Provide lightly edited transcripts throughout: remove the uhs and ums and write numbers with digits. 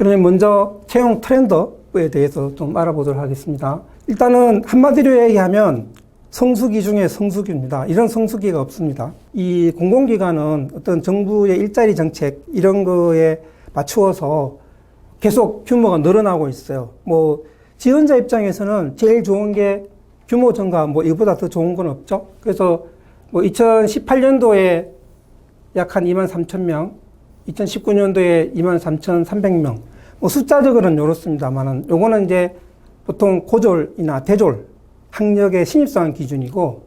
그러면 먼저 채용 트렌드에 대해서 좀 알아보도록 하겠습니다. 일단은 한마디로 얘기하면 성수기 중에 성수기입니다. 이런 성수기가 없습니다. 이 공공기관은 어떤 정부의 일자리 정책 이런 거에 맞추어서 계속 규모가 늘어나고 있어요. 뭐 지원자 입장에서는 제일 좋은 게 규모 증가, 뭐 이거보다 더 좋은 건 없죠. 그래서 뭐 2018년도에 약 한 23,000명, 2019년도에 23,300명. 뭐 숫자적으로는 이렇습니다만은 요거는 이제 보통 고졸이나 대졸 학력의 신입사원 기준이고,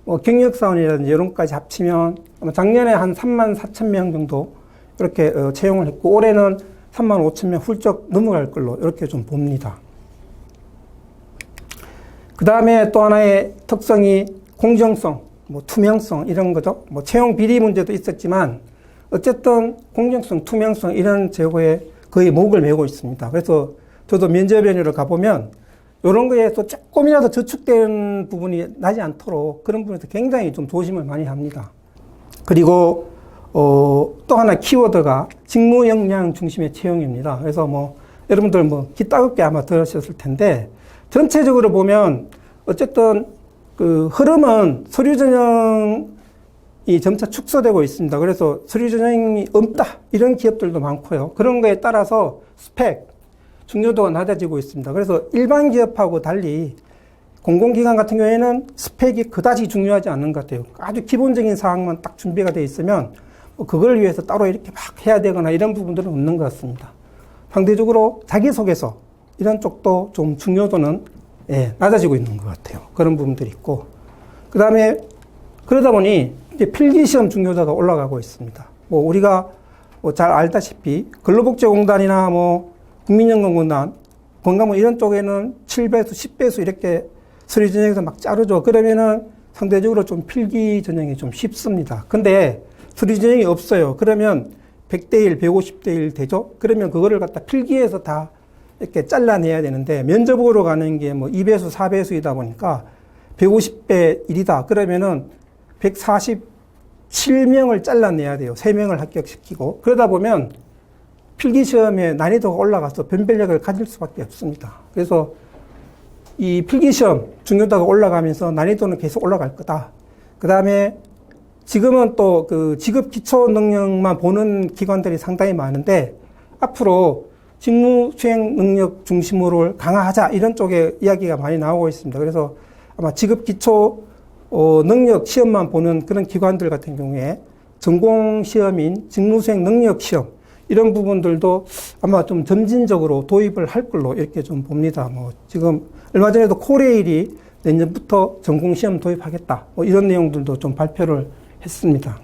뭐 경력사원이라든지 이런 것까지 합치면 아마 작년에 한 34,000명 정도 이렇게 채용을 했고, 올해는 35,000명 훌쩍 넘어갈 걸로 이렇게 좀 봅니다. 그 다음에 또 하나의 특성이 공정성, 뭐 투명성 이런 거죠. 뭐 채용 비리 문제도 있었지만 어쨌든 공정성, 투명성 이런 제고에 거의 목을 메고 있습니다. 그래서 저도 면접위원회를 가보면 이런 거에 또 조금이라도 저축된 부분이 나지 않도록 그런 부분에서 굉장히 좀 조심을 많이 합니다. 그리고 또 하나 키워드가 직무 역량 중심의 채용입니다. 그래서 뭐 여러분들 뭐 귀 따갑게 아마 들으셨을 텐데, 전체적으로 보면 어쨌든 그 흐름은 서류 전형이 점차 축소되고 있습니다. 그래서 서류 전형이 없다 이런 기업들도 많고요. 그런 거에 따라서 스펙 중요도가 낮아지고 있습니다. 그래서 일반 기업하고 달리 공공기관 같은 경우에는 스펙이 그다지 중요하지 않는 것 같아요. 아주 기본적인 사항만 딱 준비가 되어 있으면 그걸 위해서 따로 이렇게 막 해야 되거나 이런 부분들은 없는 것 같습니다. 상대적으로 자기소개서 이런 쪽도 좀 중요도는 낮아지고 있는 것 같아요. 그런 부분들이 있고, 그 다음에 그러다 보니 이제 필기시험 중요도가 올라가고 있습니다. 뭐 우리가 뭐 잘 알다시피 근로복지공단이나 뭐 국민연금공단, 건강보 이런 쪽에는 7배수, 10배수 이렇게 서류 전형에서 막 자르죠. 그러면은 상대적으로 좀 필기 전형이 좀 쉽습니다. 근데 서류 전형이 없어요. 그러면 100대 1, 150대 1 되죠? 그러면 그거를 갖다 필기해서 다 이렇게 잘라내야 되는데, 면접으로 가는 게 뭐 2배수, 4배수이다 보니까 150배 1이다. 그러면은 147명을 잘라내야 돼요. 3명을 합격시키고. 그러다 보면 필기시험의 난이도가 올라가서 변별력을 가질 수밖에 없습니다. 그래서 이 필기시험 중요도가 올라가면서 난이도는 계속 올라갈 거다. 그 다음에 지금은 또 그 직업 기초 능력만 보는 기관들이 상당히 많은데, 앞으로 직무 수행 능력 중심으로 강화하자 이런 쪽에 이야기가 많이 나오고 있습니다. 그래서 아마 직업 기초 능력 시험만 보는 그런 기관들 같은 경우에 전공 시험인 직무 수행 능력 시험 이런 부분들도 아마 좀 점진적으로 도입을 할 걸로 이렇게 좀 봅니다. 뭐 지금 얼마 전에도 코레일이 내년부터 전공 시험 도입하겠다. 뭐 이런 내용들도 좀 발표를 했습니다.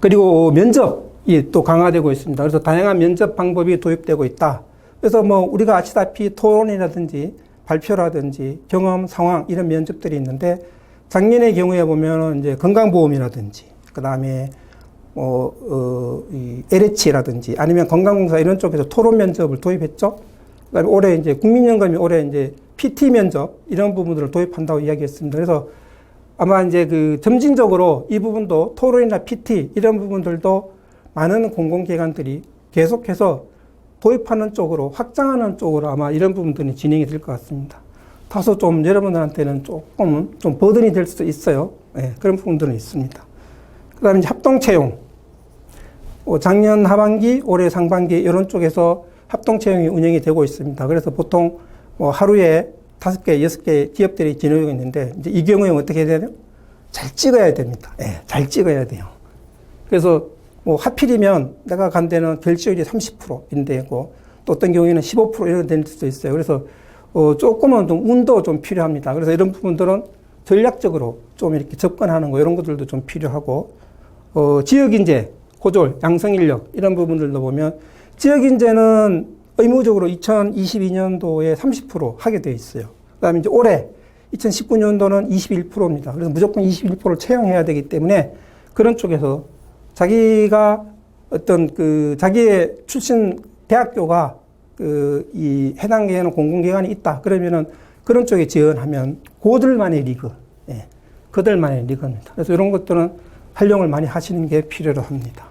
그리고 면접이 또 강화되고 있습니다. 그래서 다양한 면접 방법이 도입되고 있다. 그래서 뭐 우리가 아시다시피 토론이라든지 발표라든지 경험, 상황 이런 면접들이 있는데, 작년의 경우에 보면 이제 건강보험이라든지 그 다음에 이 LH라든지 아니면 건강공사 이런 쪽에서 토론 면접을 도입했죠. 그다음에 올해 이제 국민연금이 올해 이제 PT 면접 이런 부분들을 도입한다고 이야기했습니다. 그래서 아마 이제 그 점진적으로 이 부분도 토론이나 PT 이런 부분들도 많은 공공기관들이 계속해서 도입하는 쪽으로 확장하는 쪽으로 아마 이런 부분들이 진행이 될 것 같습니다. 다소 좀 여러분들한테는 조금 좀 버든이 될 수도 있어요. 그런 부분들은 있습니다. 그 다음에 이제 합동채용. 작년 하반기, 올해 상반기 이런 쪽에서 합동채용이 운영이 되고 있습니다. 그래서 보통 뭐 하루에 5개, 6개 기업들이 진행하고 있는데, 이제 이 경우에 어떻게 해야 돼요? 잘 찍어야 됩니다. 잘 찍어야 돼요. 그래서 뭐 하필이면 내가 간 데는 결제율이 30%인데고 또 어떤 경우에는 15% 이런 될 수도 있어요. 그래서 조금은 좀 운도 좀 필요합니다. 그래서 이런 부분들은 전략적으로 좀 이렇게 접근하는 거 이런 것들도 좀 필요하고, 지역인재, 고졸, 양성인력 이런 부분들도 보면 지역인재는 의무적으로 2022년도에 30% 하게 되어 있어요. 그 다음에 이제 올해 2019년도는 21%입니다. 그래서 무조건 21%를 채용해야 되기 때문에 그런 쪽에서 자기가 어떤 그 자기의 출신 대학교가 이 해당되는 공공기관이 있다. 그러면은 그런 쪽에 지원하면 그들만의 리그, 그들만의 리그입니다. 그래서 이런 것들은 활용을 많이 하시는 게 필요로 합니다.